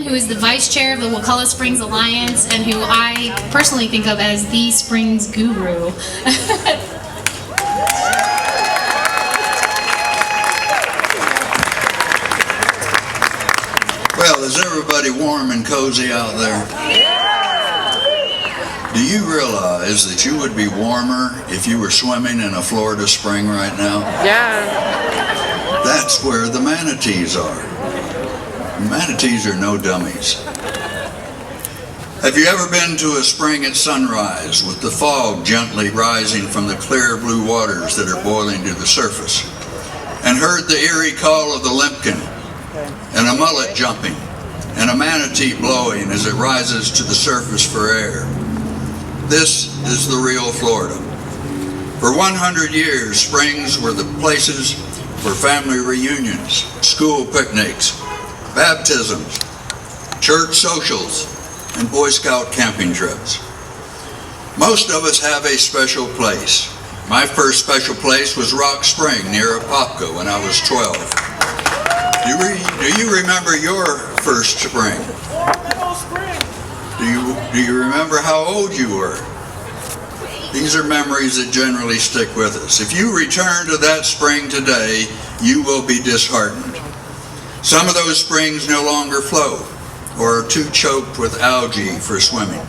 who is the vice chair of the Wakulla Springs Alliance and who I personally think of as the Springs guru. Well, is everybody warm and cozy out there? Do you realize that you would be warmer if you were swimming in a Florida spring right now? Yeah. That's where the manatees are. Manatees are no dummies. Have you ever been to a spring at sunrise with the fog gently rising from the clear blue waters that are boiling to the surface, and heard the eerie call of the limpkin, and a mullet jumping, and a manatee blowing as it rises to the surface for air? This is the real Florida. For 100 years, springs were the places for family reunions, school picnics, baptisms, church socials, and Boy Scout camping trips. Most of us have a special place. My first special place was Rock Spring near Apopka when I was 12. Do you remember your first spring? Do you remember how old you were? These are memories that generally stick with us. If you return to that spring today, you will be disheartened. Some of those springs no longer flow or are too choked with algae for swimming.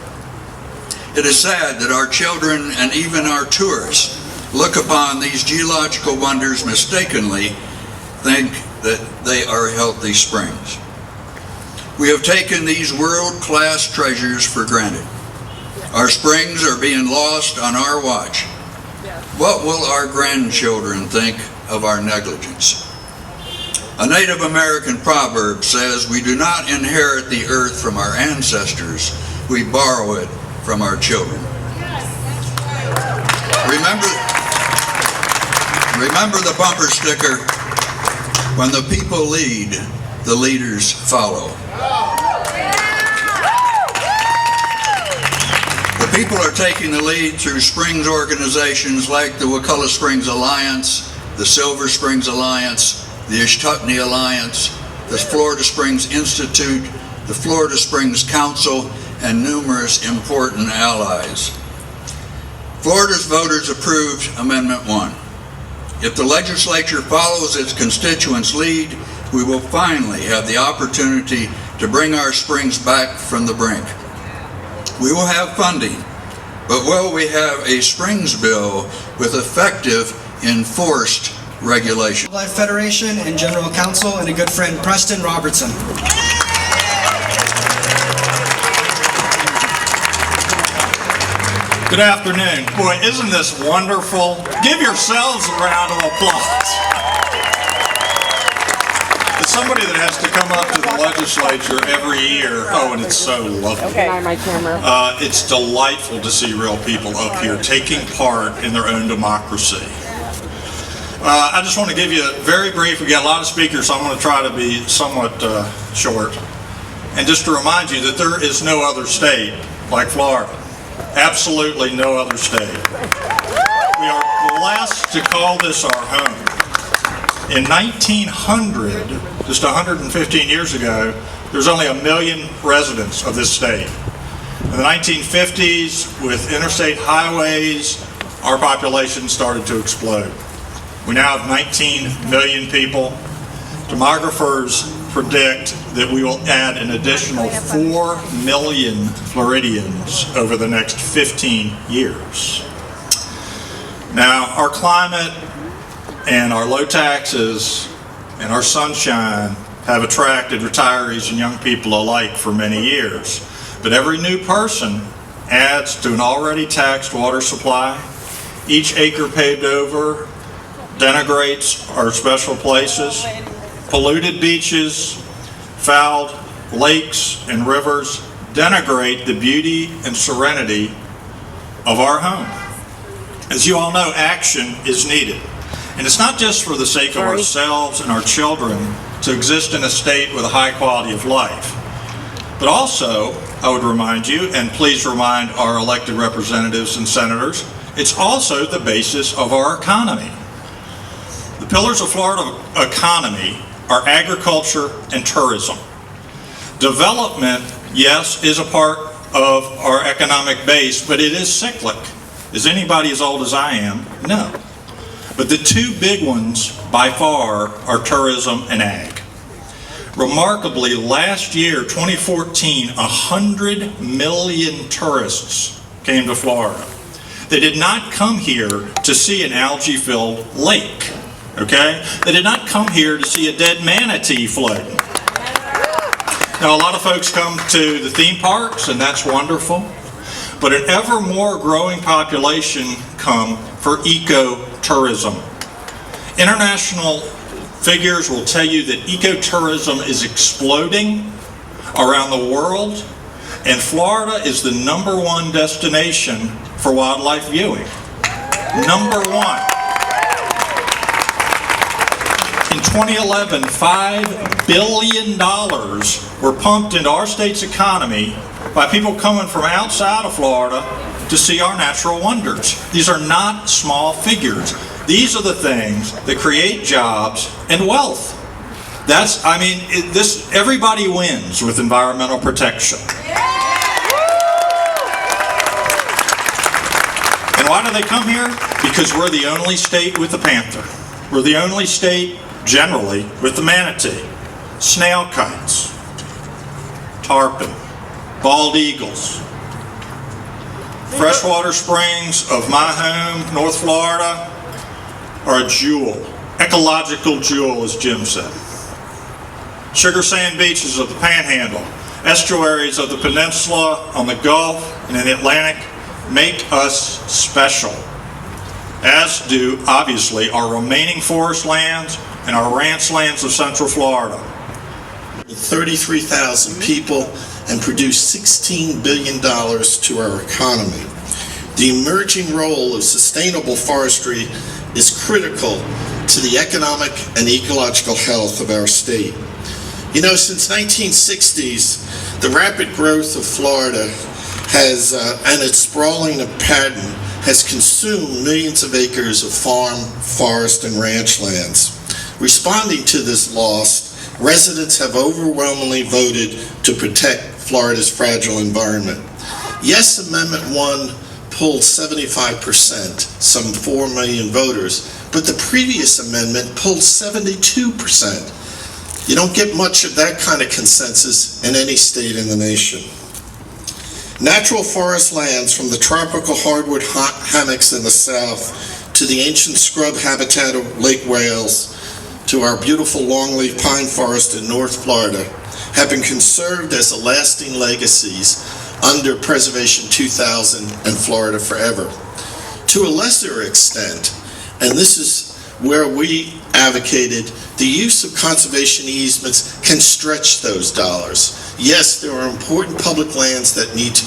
It is sad that our children and even our tourists look upon these geological wonders mistakenly, think that they are healthy springs. We have taken these world-class treasures for granted. Our springs are being lost on our watch. What will our grandchildren think of our negligence? A Native American proverb says, "We do not inherit the earth from our ancestors, we borrow it from our children." Remember the bumper sticker, "When the people lead, the leaders follow." The people are taking the lead through Springs organizations like the Wakulla Springs Alliance, the Silver Springs Alliance, the Ishtutney Alliance, the Florida Springs Institute, the Florida Springs Council, and numerous important allies. Florida's voters approved Amendment 1. If the legislature follows its constituents' lead, we will finally have the opportunity to bring our springs back from the brink. We will have funding, but will we have a springs bill with effective, enforced regulation? Life Federation and General Counsel and a good friend, Preston Robertson. Good afternoon. Boy, isn't this wonderful? Give yourselves a round of applause. As somebody that has to come up to the legislature every year, oh, and it's so lovely. Okay, my camera. It's delightful to see real people up here taking part in their own democracy. I just want to give you a very brief, we got a lot of speakers, so I'm going to try to be somewhat short. And just to remind you that there is no other state like Florida. Absolutely no other state. We are blessed to call this our home. In 1900, just 115 years ago, there was only 1 million residents of this state. In the 1950s, with interstate highways, our population started to explode. We now have 19 million people. Demographers predict that we will add an additional 4 million Floridians over the next 15 years. Now, our climate and our low taxes and our sunshine have attracted retirees and young people alike for many years. But every new person adds to an already taxed water supply. Each acre paved over denigrates our special places. Polluted beaches, fouled lakes and rivers denigrate the beauty and serenity of our home. As you all know, action is needed. And it's not just for the sake of ourselves and our children to exist in a state with a high quality of life, but also, I would remind you, and please remind our elected representatives and senators, it's also the basis of our economy. The pillars of Florida economy are agriculture and tourism. Development, yes, is a part of our economic base, but it is cyclic. Is anybody as old as I am? No. But the two big ones by far are tourism and ag. Remarkably, last year, 2014, 100 million tourists came to Florida. They did not come here to see an algae-filled lake, okay? They did not come here to see a dead manatee floating. Now, a lot of folks come to the theme parks, and that's wonderful, but an ever more growing population come for ecotourism. International figures will tell you that ecotourism is exploding around the world, and Florida is the #1 destination for wildlife viewing. #1. In 2011, $5 billion were pumped into our state's economy by people coming from outside of Florida to see our natural wonders. These are not small figures. These are the things that create jobs and wealth. Everybody wins with environmental protection. And why do they come here? Because we're the only state with the panther. We're the only state, generally, with the manatee, snail kites, tarpon, bald eagles. Freshwater springs of my home, North Florida, are a jewel, ecological jewel, as Jim said. Sugar sand beaches of the Panhandle, estuaries of the peninsula, on the Gulf, and in the Atlantic make us special, as do, obviously, our remaining forest lands and our ranch lands of Central Florida. 33,000 people and produce $16 billion to our economy. The emerging role of sustainable forestry is critical to the economic and ecological health of our state. You know, since 1960s, the rapid growth of Florida and its sprawling pattern has consumed millions of acres of farm, forest, and ranch lands. Responding to this loss, residents have overwhelmingly voted to protect Florida's fragile environment. Yes, Amendment 1 pulled 75%, some 4 million voters, but the previous amendment pulled 72%. You don't get much of that kind of consensus in any state in the nation. Natural forest lands, from the tropical hardwood hammocks in the south to the ancient scrub habitat of Lake Wales to our beautiful longleaf pine forest in North Florida, have been conserved as lasting legacies under Preservation 2000 and Florida Forever. To a lesser extent, and this is where we advocated, the use of conservation easements can stretch those dollars. Yes, there are important public lands that need to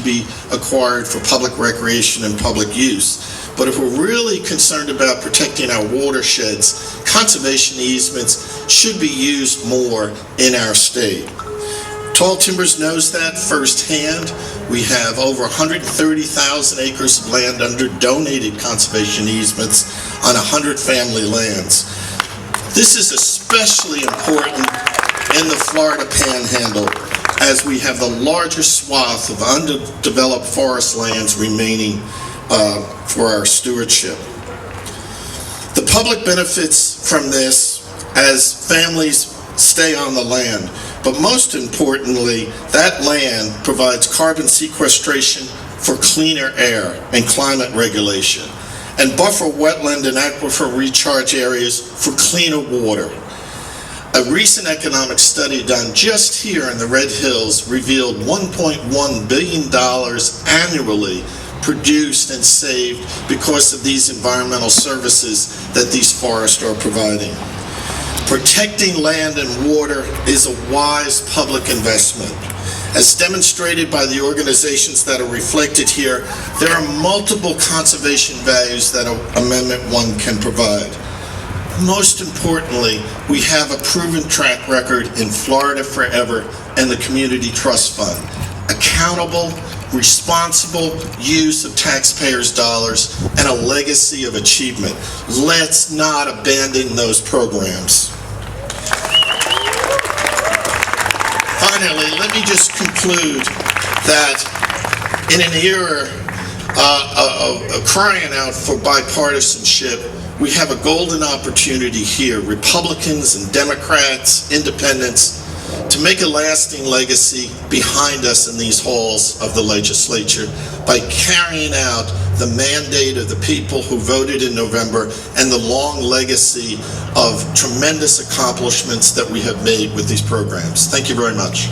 be acquired for public recreation and public use. But if we're really concerned about protecting our watersheds, conservation easements should be used more in our state. Tall Timbers knows that firsthand. We have over 130,000 acres of land under donated conservation easements on 100 family lands. This is especially important in the Florida Panhandle, as we have the largest swath of undeveloped forest lands remaining for our stewardship. The public benefits from this as families stay on the land, but most importantly, that land provides carbon sequestration for cleaner air and climate regulation, and buffer wetland and aquifer recharge areas for cleaner water. A recent economic study done just here in the Red Hills revealed $1.1 billion annually produced and saved because of these environmental services that these forests are providing. Protecting land and water is a wise public investment. As demonstrated by the organizations that are reflected here, there are multiple conservation values that Amendment 1 can provide. Most importantly, we have a proven track record in Florida Forever and the Community Trust Fund. Accountable, responsible use of taxpayers' dollars and a legacy of achievement. Let's not abandon those programs. me just conclude that in an era of crying out for bipartisanship, we have a golden opportunity here, Republicans and Democrats, independents, to make a lasting legacy behind us in these halls of the legislature by carrying out the mandate of the people who voted in November and the long legacy of tremendous accomplishments that we have made with these programs. Thank you very much.